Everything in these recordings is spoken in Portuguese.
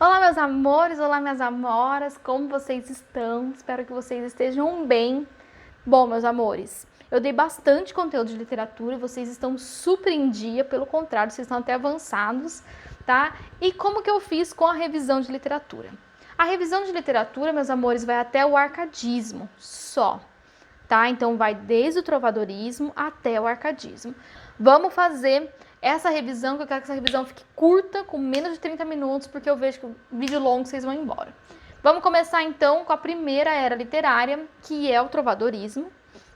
Olá, meus amores, olá, minhas amoras, como vocês estão? Espero que vocês estejam bem. Bom, meus amores, eu dei bastante conteúdo de literatura, vocês estão super em dia, pelo contrário, vocês estão até avançados, tá? E como que eu fiz com a revisão de literatura? A revisão de literatura, meus amores, vai até o arcadismo, só, tá? Então vai desde o trovadorismo até o arcadismo. Vamos fazer essa revisão, que eu quero que essa revisão fique curta, com menos de 30 minutos, porque eu vejo que o vídeo longo vocês vão embora. Vamos começar então com a primeira era literária, que é o trovadorismo,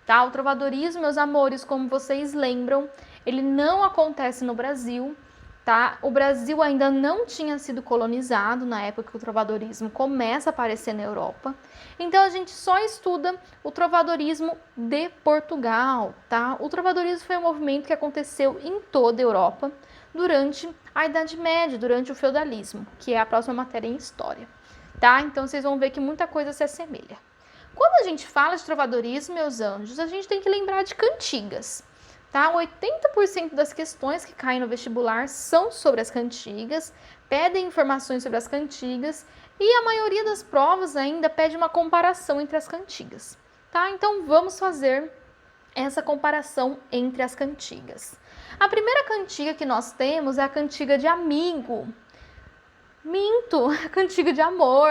tá? O trovadorismo, meus amores, como vocês lembram, ele não acontece no Brasil, tá? O Brasil ainda não tinha sido colonizado na época que o trovadorismo começa a aparecer na Europa. Então a gente só estuda o trovadorismo de Portugal, tá? O trovadorismo foi um movimento que aconteceu em toda a Europa durante a Idade Média, durante o feudalismo, que é a próxima matéria em história, tá? Então vocês vão ver que muita coisa se assemelha. Quando a gente fala de trovadorismo, meus anjos, a gente tem que lembrar de cantigas. Tá? 80% das questões que caem no vestibular são sobre as cantigas, pedem informações sobre as cantigas e a maioria das provas ainda pede uma comparação entre as cantigas. Tá? Então vamos fazer essa comparação entre as cantigas. A primeira cantiga que nós temos é a cantiga de amigo. Minto, a cantiga de amor.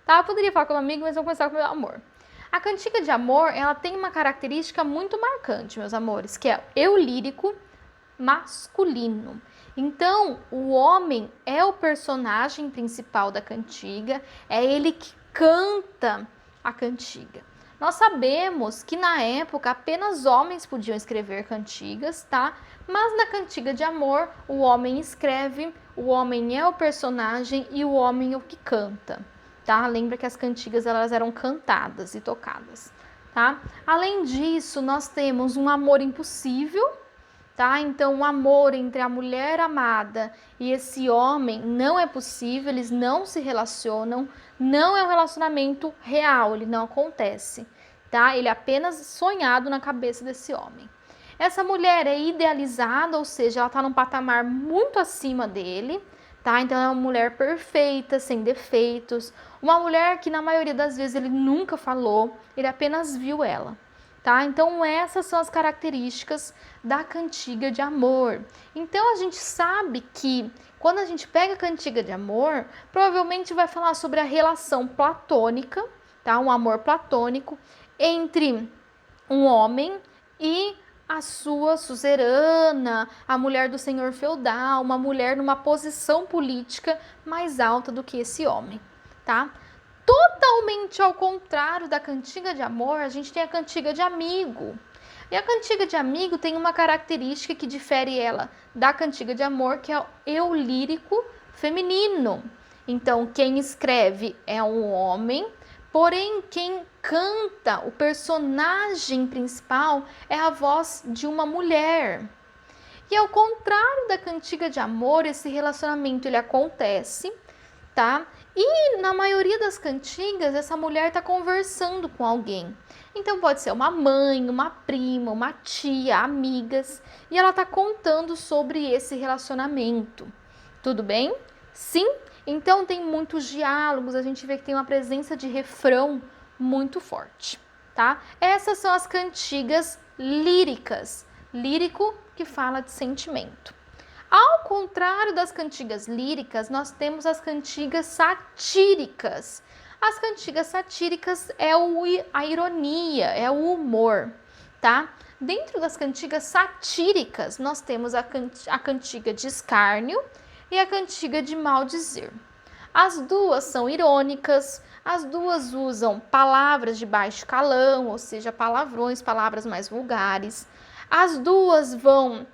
Tá? Eu poderia falar como amigo, mas vamos começar com o amor. A cantiga de amor, ela tem uma característica muito marcante, meus amores, que é eu lírico masculino. Então, o homem é o personagem principal da cantiga, é ele que canta a cantiga. Nós sabemos que na época apenas homens podiam escrever cantigas, tá? Mas na cantiga de amor, o homem escreve, o homem é o personagem e o homem é o que canta. Tá? Lembra que as cantigas elas eram cantadas e tocadas, tá? Além disso, nós temos um amor impossível, tá? Então, o amor entre a mulher amada e esse homem não é possível, eles não se relacionam, não é um relacionamento real, ele não acontece, tá? Ele é apenas sonhado na cabeça desse homem. Essa mulher é idealizada, ou seja, ela está num patamar muito acima dele, tá? Então, é uma mulher perfeita, sem defeitos, uma mulher que na maioria das vezes ele nunca falou, ele apenas viu ela, tá? Então essas são as características da cantiga de amor. Então a gente sabe que quando a gente pega a cantiga de amor, provavelmente vai falar sobre a relação platônica, tá? Um amor platônico entre um homem e a sua suzerana, a mulher do senhor feudal, uma mulher numa posição política mais alta do que esse homem. Tá? Totalmente ao contrário da cantiga de amor, a gente tem a cantiga de amigo. E a cantiga de amigo tem uma característica que difere ela da cantiga de amor, que é o eu lírico feminino. Então, quem escreve é um homem, porém quem canta, o personagem principal, é a voz de uma mulher. E ao contrário da cantiga de amor, esse relacionamento ele acontece, tá? E na maioria das cantigas, essa mulher está conversando com alguém. Então pode ser uma mãe, uma prima, uma tia, amigas, e ela está contando sobre esse relacionamento. Tudo bem? Sim? Então tem muitos diálogos, a gente vê que tem uma presença de refrão muito forte, tá? Essas são as cantigas líricas. Lírico que fala de sentimento. Ao contrário das cantigas líricas, nós temos as cantigas satíricas. As cantigas satíricas é a ironia, é o humor, tá? Dentro das cantigas satíricas, nós temos a cantiga de escárnio e a cantiga de maldizer. As duas são irônicas, as duas usam palavras de baixo calão, ou seja, palavrões, palavras mais vulgares. As duas vão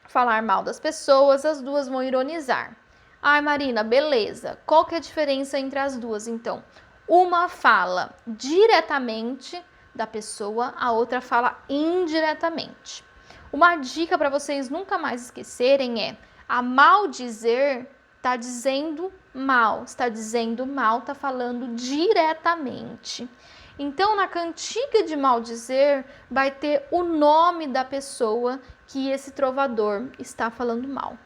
falar mal das pessoas, as duas vão ironizar. Ai, Marina, beleza. Qual que é a diferença entre as duas, então? Uma fala diretamente da pessoa, a outra fala indiretamente. Uma dica para vocês nunca mais esquecerem é: a maldizer está dizendo mal, está falando diretamente. Então, na cantiga de maldizer, vai ter o nome da pessoa que esse trovador está falando mal,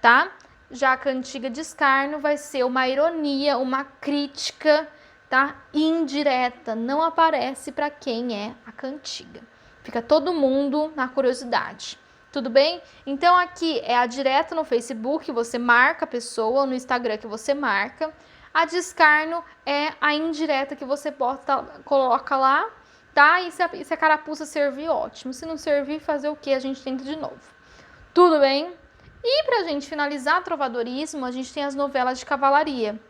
tá? Já a cantiga de escárnio vai ser uma ironia, uma crítica, tá? Indireta, não aparece para quem é a cantiga. Fica todo mundo na curiosidade. Tudo bem? Então aqui é a direta no Facebook, você marca a pessoa, no Instagram que você marca. A de escárnio é a indireta que você coloca lá, tá? E se a carapuça servir, ótimo. Se não servir, fazer o que? A gente tenta de novo. Tudo bem? E pra gente finalizar trovadorismo, a gente tem as novelas de cavalaria.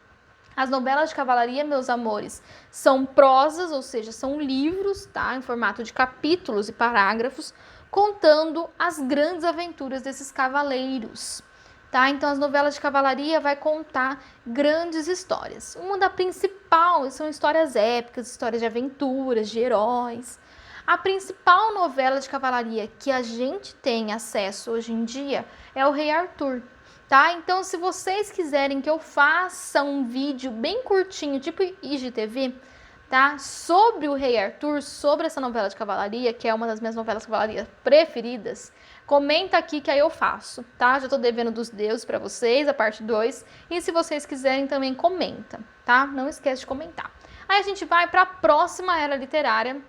As novelas de cavalaria, meus amores, são prosas, ou seja, são livros, tá? Em formato de capítulos e parágrafos, contando as grandes aventuras desses cavaleiros, tá? Então, as novelas de cavalaria vai contar grandes histórias. Uma da principal são histórias épicas, histórias de aventuras, de heróis. A principal novela de cavalaria que a gente tem acesso hoje em dia é o Rei Arthur, tá? Então, se vocês quiserem que eu faça um vídeo bem curtinho, tipo IGTV, tá? Sobre o Rei Arthur, sobre essa novela de cavalaria, que é uma das minhas novelas de cavalaria preferidas, comenta aqui que aí eu faço, tá? Já tô devendo dos deuses para vocês, a parte 2, e se vocês quiserem também comenta, tá? Não esquece de comentar. Aí a gente vai para a próxima era literária,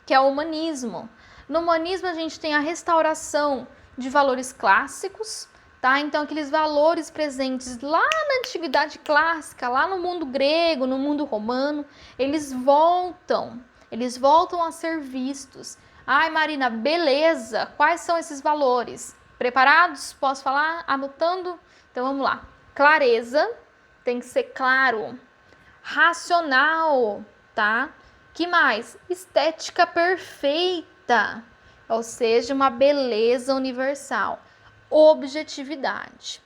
que é o humanismo. No humanismo a gente tem a restauração de valores clássicos, tá? Então aqueles valores presentes lá na antiguidade clássica, lá no mundo grego, no mundo romano, eles voltam a ser vistos. Ai, Marina, beleza, quais são esses valores? Preparados? Posso falar? Anotando? Então vamos lá. Clareza, tem que ser claro. Racional, tá? Que mais? Estética perfeita, ou seja, uma beleza universal. Objetividade.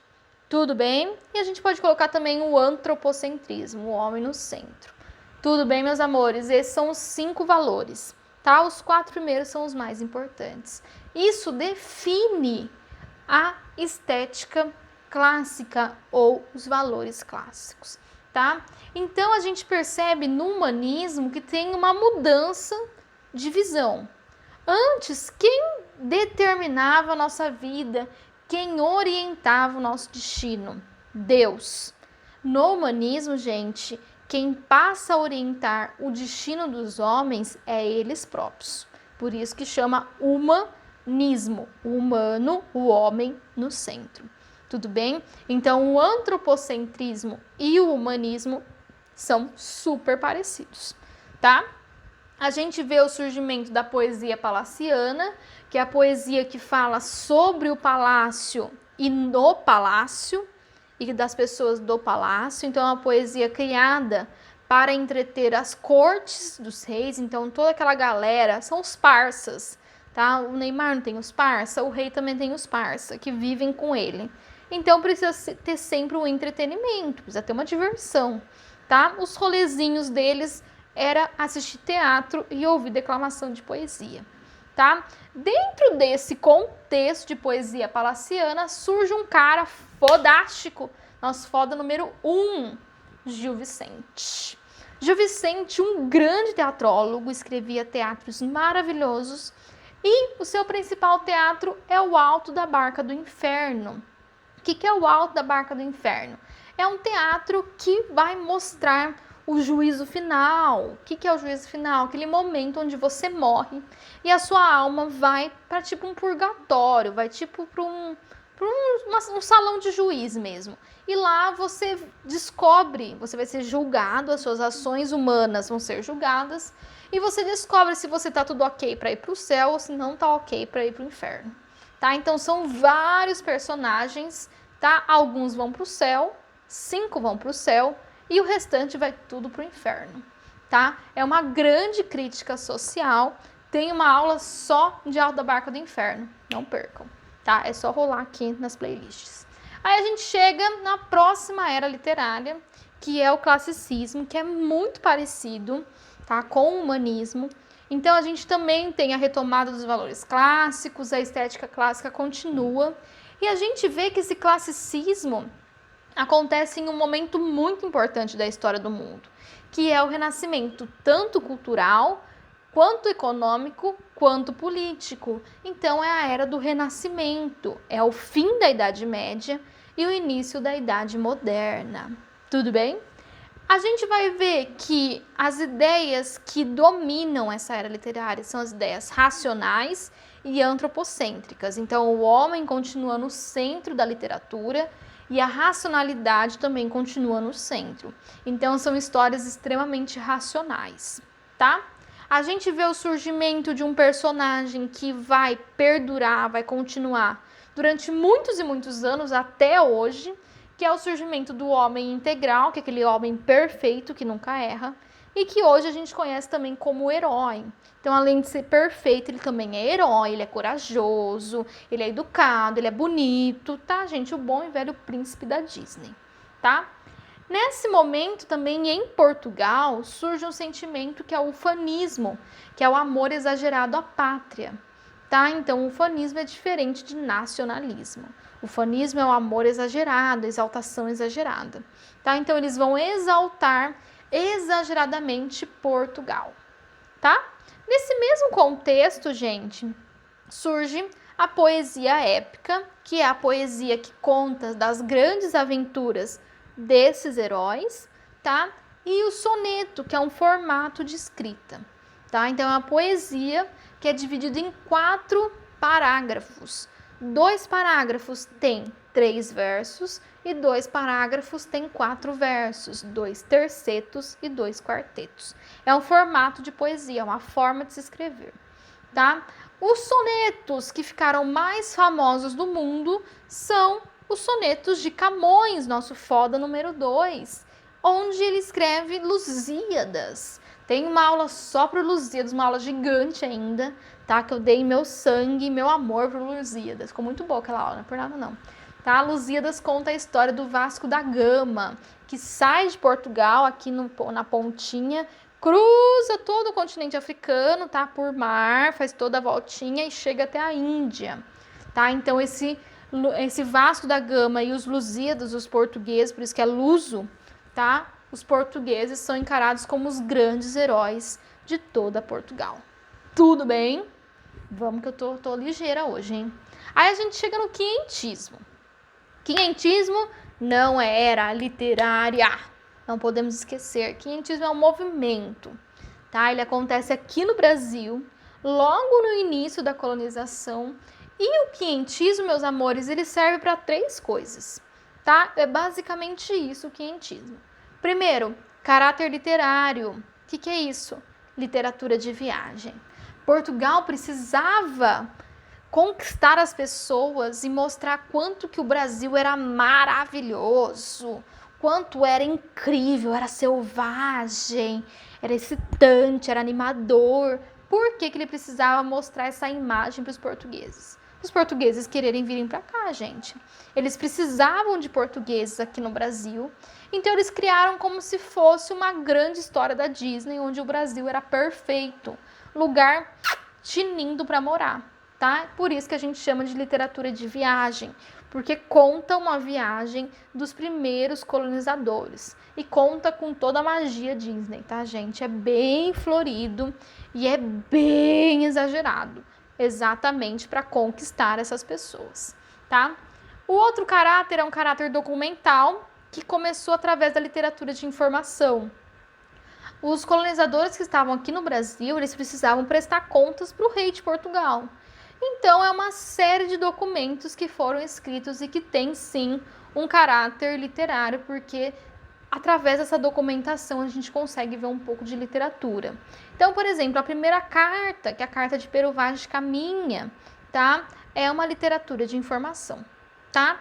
Tudo bem? E a gente pode colocar também o antropocentrismo, o homem no centro. Tudo bem, meus amores? Esses são os 5 valores, tá? Os 4 primeiros são os mais importantes. Isso define a estética clássica ou os valores clássicos, tá? Então a gente percebe no humanismo que tem uma mudança de visão. Antes, quem determinava a nossa vida, quem orientava o nosso destino? Deus. No humanismo, gente, quem passa a orientar o destino dos homens é eles próprios. Por isso que chama humanismo, o humano, o homem no centro. Tudo bem? Então, o antropocentrismo e o humanismo são super parecidos, tá? A gente vê o surgimento da poesia palaciana, que é a poesia que fala sobre o palácio e no palácio, e das pessoas do palácio. Então, é uma poesia criada para entreter as cortes dos reis. Então, toda aquela galera são os parsas, tá? O Neymar não tem os parça, o rei também tem os parça, que vivem com ele. Então, precisa ter sempre um entretenimento, precisa ter uma diversão, tá? Os rolezinhos deles era assistir teatro e ouvir declamação de poesia, tá? Dentro desse contexto de poesia palaciana, surge um cara fodástico, nosso foda número 1, Gil Vicente. Gil Vicente, um grande teatrólogo, escrevia teatros maravilhosos e o seu principal teatro é o Alto da Barca do Inferno. O que é o Alto da Barca do Inferno? É um teatro que vai mostrar o juízo final. O que é o juízo final? Aquele momento onde você morre e a sua alma vai para tipo um purgatório, vai tipo para um salão de juiz mesmo. E lá você descobre, você vai ser julgado, as suas ações humanas vão ser julgadas e você descobre se você tá tudo ok para ir para o céu ou se não tá ok para ir para o inferno. Tá? Então são vários personagens, tá? Alguns vão para o céu, 5 vão para o céu e o restante vai tudo para o inferno, tá? É uma grande crítica social. Tem uma aula só de Alto da Barca do Inferno, não percam, tá? É só rolar aqui nas playlists. Aí a gente chega na próxima era literária, que é o classicismo, que é muito parecido, tá, com o humanismo. Então a gente também tem a retomada dos valores clássicos, a estética clássica continua, e a gente vê que esse classicismo acontece em um momento muito importante da história do mundo, que é o renascimento, tanto cultural, quanto econômico, quanto político. Então é a era do renascimento, é o fim da Idade Média e o início da Idade Moderna. Tudo bem? A gente vai ver que as ideias que dominam essa era literária são as ideias racionais e antropocêntricas. Então, o homem continua no centro da literatura e a racionalidade também continua no centro. Então, são histórias extremamente racionais, tá? A gente vê o surgimento de um personagem que vai perdurar, vai continuar durante muitos e muitos anos até hoje, que é o surgimento do homem integral, que é aquele homem perfeito que nunca erra, e que hoje a gente conhece também como herói. Então, além de ser perfeito, ele também é herói, ele é corajoso, ele é educado, ele é bonito, tá, gente? O bom e velho príncipe da Disney, tá? Nesse momento também em Portugal surge um sentimento que é o ufanismo, que é o amor exagerado à pátria, tá? Então, o ufanismo é diferente de nacionalismo. O ufanismo é o amor exagerado, a exaltação exagerada, tá? Então, eles vão exaltar exageradamente Portugal, tá? Nesse mesmo contexto, gente, surge a poesia épica, que é a poesia que conta das grandes aventuras desses heróis, tá? E o soneto, que é um formato de escrita, tá? Então, é uma poesia que é dividida em 4 parágrafos. 2 parágrafos têm 3 versos e 2 parágrafos têm 4 versos, 2 tercetos e 2 quartetos. É um formato de poesia, uma forma de se escrever, tá? Os sonetos que ficaram mais famosos do mundo são os sonetos de Camões, nosso foda número 2, onde ele escreve Lusíadas. Tem uma aula só para Lusíadas, uma aula gigante ainda, tá? Que eu dei meu sangue e meu amor para Lusíadas. Ficou muito boa aquela aula, não é por nada não. Tá? Lusíadas conta a história do Vasco da Gama, que sai de Portugal, aqui na pontinha, cruza todo o continente africano, tá? Por mar, faz toda a voltinha e chega até a Índia, tá? Então, esse Vasco da Gama e os Lusíadas, os portugueses, por isso que é luso, tá? Os portugueses são encarados como os grandes heróis de toda Portugal. Tudo bem? Vamos que eu tô ligeira hoje, hein? Aí a gente chega no quinhentismo. Quinhentismo não é era literária. Não podemos esquecer. Quinhentismo é um movimento, tá? Ele acontece aqui no Brasil, logo no início da colonização. E o quinhentismo, meus amores, ele serve para 3 coisas, tá? É basicamente isso o quinhentismo. Primeiro, caráter literário. O que é isso? Literatura de viagem. Portugal precisava conquistar as pessoas e mostrar quanto que o Brasil era maravilhoso, quanto era incrível, era selvagem, era excitante, era animador. Por que ele precisava mostrar essa imagem para os portugueses? Os portugueses quererem virem para cá, gente. Eles precisavam de portugueses aqui no Brasil, então eles criaram como se fosse uma grande história da Disney, onde o Brasil era perfeito, lugar tinindo para morar, tá? Por isso que a gente chama de literatura de viagem, porque conta uma viagem dos primeiros colonizadores e conta com toda a magia Disney, tá, gente? É bem florido e é bem exagerado, exatamente para conquistar essas pessoas, tá? O outro caráter é um caráter documental que começou através da literatura de informação. Os colonizadores que estavam aqui no Brasil, eles precisavam prestar contas para o rei de Portugal. Então, é uma série de documentos que foram escritos e que tem, sim, um caráter literário, porque através dessa documentação a gente consegue ver um pouco de literatura. Então, por exemplo, a primeira carta, que é a carta de Pero Vaz de Caminha, tá? É uma literatura de informação, tá?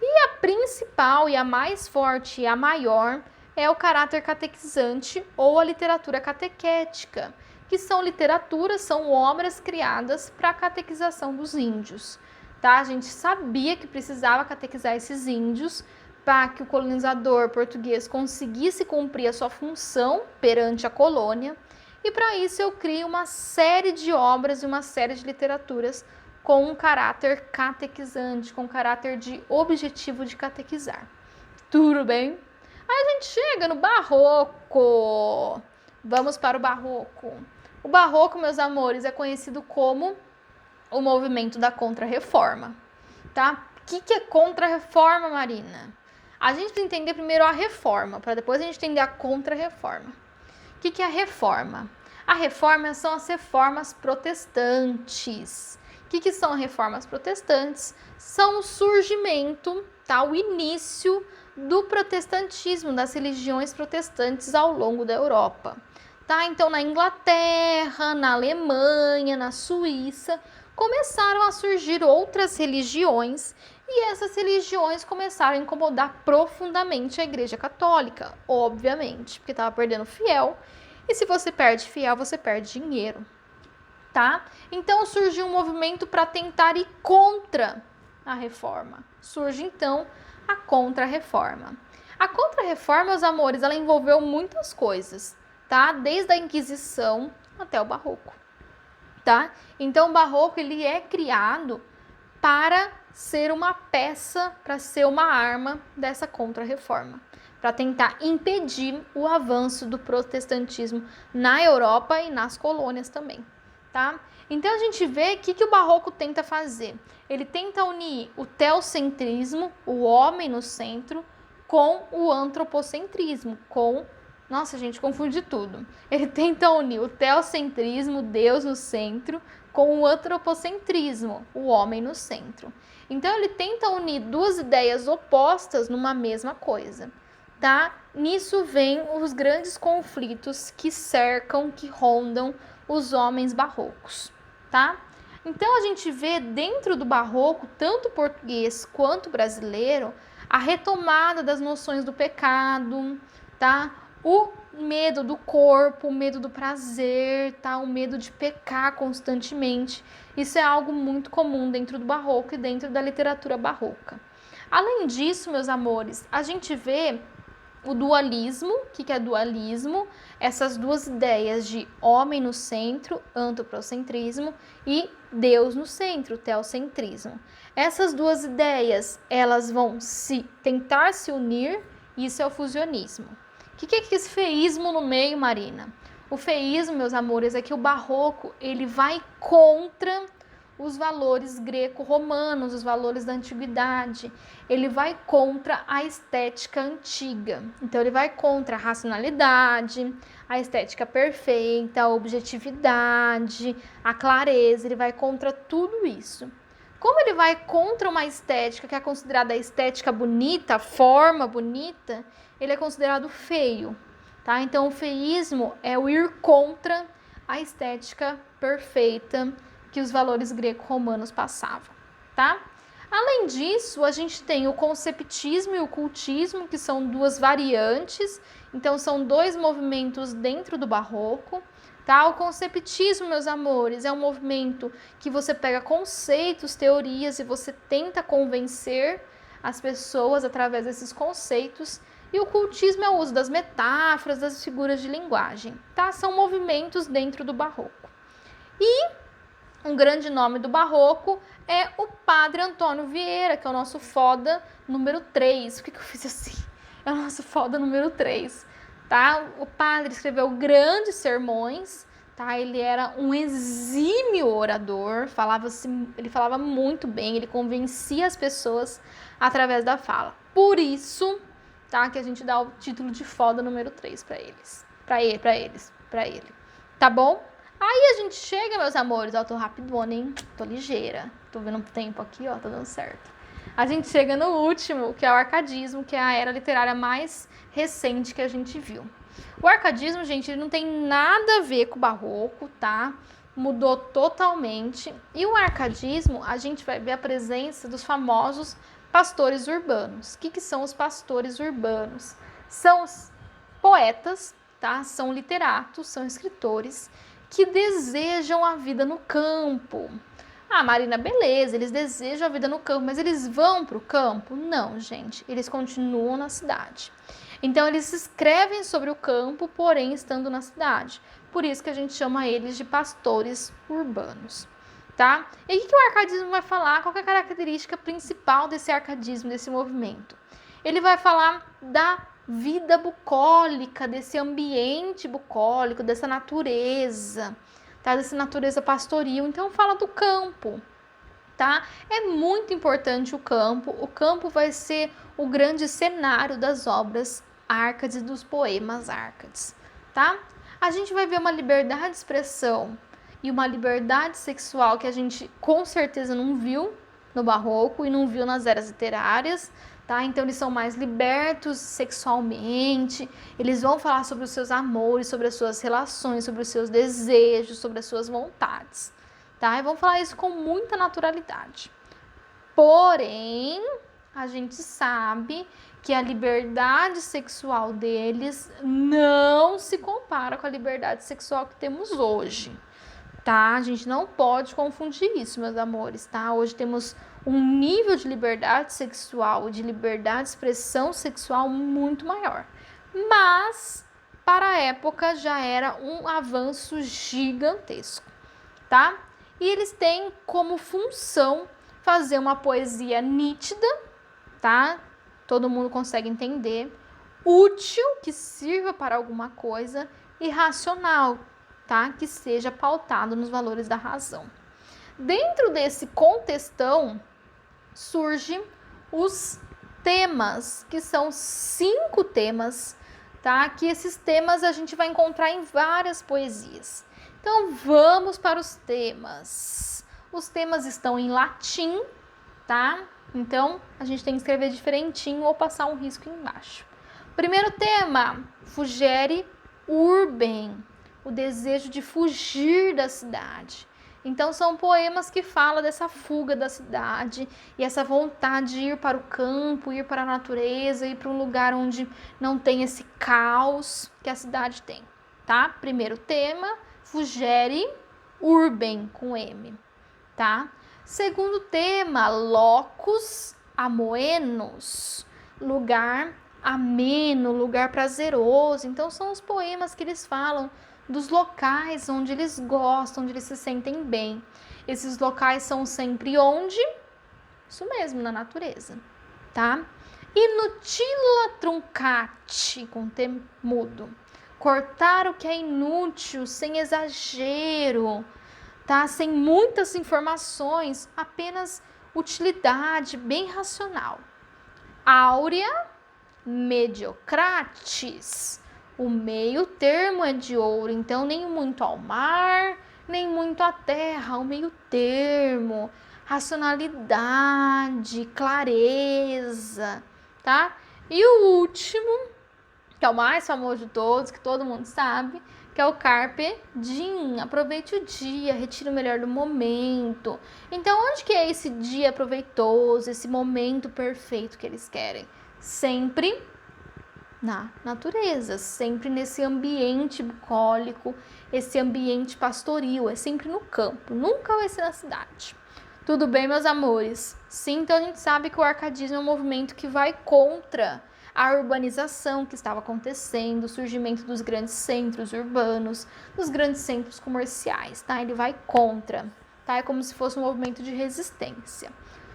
E a principal e a mais forte e a maior é o caráter catequizante ou a literatura catequética, que são literaturas, são obras criadas para a catequização dos índios, tá? A gente sabia que precisava catequizar esses índios para que o colonizador português conseguisse cumprir a sua função perante a colônia, e para isso eu crio uma série de obras e uma série de literaturas com um caráter catequizante, com um caráter de objetivo de catequizar. Tudo bem? Aí a gente chega no Barroco. Vamos para o Barroco. O Barroco, meus amores, é conhecido como o movimento da Contra-Reforma, tá? O que é contra-reforma, Marina? A gente precisa entender primeiro a reforma, para depois a gente entender a contra-reforma. O que é a reforma? A reforma são as reformas protestantes. O que são reformas protestantes? São o surgimento, tá? O início do protestantismo, das religiões protestantes ao longo da Europa. Tá? Então, na Inglaterra, na Alemanha, na Suíça, começaram a surgir outras religiões e essas religiões começaram a incomodar profundamente a Igreja Católica, obviamente, porque estava perdendo fiel. E se você perde fiel, você perde dinheiro, tá? Então surgiu um movimento para tentar ir contra a reforma. Surge então a contra-reforma. A contra-reforma, meus amores, ela envolveu muitas coisas, tá? Desde a Inquisição até o Barroco, tá? Então o Barroco ele é criado para ser uma peça, para ser uma arma dessa contra-reforma, para tentar impedir o avanço do protestantismo na Europa e nas colônias também, tá? Então a gente vê o que o Barroco tenta fazer. Ele tenta unir o teocentrismo, o homem no centro, com o antropocentrismo, nossa, gente, confunde tudo. Ele tenta unir o teocentrismo, Deus no centro, com o antropocentrismo, o homem no centro. Então ele tenta unir duas ideias opostas numa mesma coisa, tá? Nisso vem os grandes conflitos que cercam, que rondam os homens barrocos, tá? Então a gente vê dentro do barroco, tanto português quanto brasileiro, a retomada das noções do pecado, tá? O medo do corpo, o medo do prazer, tá? O medo de pecar constantemente. Isso é algo muito comum dentro do barroco e dentro da literatura barroca. Além disso, meus amores, a gente vê o dualismo. O que é dualismo? Essas duas ideias de homem no centro, antropocentrismo, e Deus no centro, teocentrismo. Essas duas ideias, elas vão tentar se unir, isso é o fusionismo. O que é esse feísmo no meio, Marina? O feísmo, meus amores, é que o barroco ele vai contra os valores greco-romanos, os valores da antiguidade. Ele vai contra a estética antiga. Então, ele vai contra a racionalidade, a estética perfeita, a objetividade, a clareza. Ele vai contra tudo isso. Como ele vai contra uma estética que é considerada a estética bonita, a forma bonita, ele é considerado feio, tá? Então, o feísmo é o ir contra a estética perfeita que os valores greco-romanos passavam, tá? Além disso, a gente tem o conceptismo e o cultismo, que são duas variantes, então são dois movimentos dentro do barroco, tá? O conceptismo, meus amores, é um movimento que você pega conceitos, teorias e você tenta convencer as pessoas através desses conceitos. E o cultismo é o uso das metáforas, das figuras de linguagem, tá? São movimentos dentro do barroco. E um grande nome do barroco é o Padre Antônio Vieira, que é o nosso foda número 3. Por que eu fiz assim? É o nosso foda número 3, tá? O padre escreveu grandes sermões, tá? Ele era um exímio orador, ele falava muito bem, ele convencia as pessoas através da fala. Por isso, tá? Que a gente dá o título de foda número 3 para ele. Tá bom? Aí a gente chega, meus amores, ó, tô rapidona, hein? Tô ligeira. Tô vendo um tempo aqui, ó, tá dando certo. A gente chega no último, que é o arcadismo, que é a era literária mais recente que a gente viu. O arcadismo, gente, ele não tem nada a ver com o barroco, tá? Mudou totalmente. E o arcadismo, a gente vai ver a presença dos famosos pastores urbanos. O que são os pastores urbanos? São os poetas, tá? São literatos, são escritores que desejam a vida no campo. Ah, Marina, beleza, eles desejam a vida no campo, mas eles vão para o campo? Não, gente, eles continuam na cidade. Então, eles escrevem sobre o campo, porém estando na cidade. Por isso que a gente chama eles de pastores urbanos, tá? E o que o arcadismo vai falar? Qual é a característica principal desse arcadismo, desse movimento? Ele vai falar da vida bucólica, desse ambiente bucólico, dessa natureza, tá? Dessa natureza pastoril. Então, fala do campo, tá? É muito importante o campo vai ser o grande cenário das obras Árcades e dos poemas Árcades, tá? A gente vai ver uma liberdade de expressão e uma liberdade sexual que a gente com certeza não viu no Barroco e não viu nas eras literárias, tá? Então eles são mais libertos sexualmente, eles vão falar sobre os seus amores, sobre as suas relações, sobre os seus desejos, sobre as suas vontades, tá? E vão falar isso com muita naturalidade. Porém, a gente sabe que a liberdade sexual deles não se compara com a liberdade sexual que temos hoje, tá? A gente não pode confundir isso, meus amores, tá? Hoje temos um nível de liberdade sexual, de liberdade de expressão sexual muito maior. Mas, para a época, já era um avanço gigantesco, tá? E eles têm como função fazer uma poesia nítida, tá? Todo mundo consegue entender, útil, que sirva para alguma coisa, e racional, tá? Que seja pautado nos valores da razão. Dentro desse contextão, surgem os temas, que são 5 temas, tá? Que esses temas a gente vai encontrar em várias poesias. Então, vamos para os temas. Os temas estão em latim, tá? Então, a gente tem que escrever diferentinho ou passar um risco embaixo. Primeiro tema, fugere urbem, o desejo de fugir da cidade. Então, são poemas que falam dessa fuga da cidade e essa vontade de ir para o campo, ir para a natureza, ir para um lugar onde não tem esse caos que a cidade tem, tá? Primeiro tema, fugere urbem, com M, tá? Segundo tema, locus amoenos, lugar ameno, lugar prazeroso. Então, são os poemas que eles falam dos locais onde eles gostam, onde eles se sentem bem. Esses locais são sempre onde? Isso mesmo, na natureza, tá? Inutila truncate, com T mudo. Cortar o que é inútil, sem exagero, tá? Sem muitas informações, apenas utilidade, bem racional. Áurea mediocratis, o meio termo é de ouro, então nem muito ao mar, nem muito à terra, o meio termo, racionalidade, clareza, tá? E o último, que é o mais famoso de todos, que todo mundo sabe, que é o carpe diem, aproveite o dia, retire o melhor do momento. Então, onde que é esse dia proveitoso, esse momento perfeito que eles querem? Sempre na natureza, sempre nesse ambiente bucólico, esse ambiente pastoril, é sempre no campo, nunca vai ser na cidade. Tudo bem, meus amores? Sim, então a gente sabe que o arcadismo é um movimento que vai contra a urbanização que estava acontecendo, o surgimento dos grandes centros urbanos, dos grandes centros comerciais, tá? Ele vai contra, tá? É como se fosse um movimento de resistência.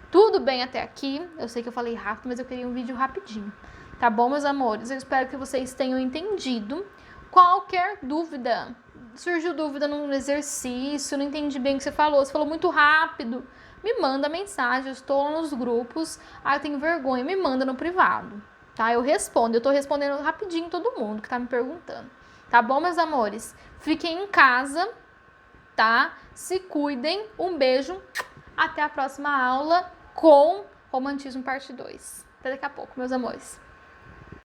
Tudo bem até aqui? Eu sei que eu falei rápido, mas eu queria um vídeo rapidinho. Tá bom, meus amores? Eu espero que vocês tenham entendido. Qualquer dúvida, surgiu dúvida no exercício, não entendi bem o que você falou muito rápido, me manda mensagem, eu estou nos grupos, eu tenho vergonha, me manda no privado, tá? Eu respondo, eu tô respondendo rapidinho todo mundo que tá me perguntando. Tá bom, meus amores? Fiquem em casa, tá? Se cuidem, um beijo, até a próxima aula com Romantismo parte 2. Até daqui a pouco, meus amores.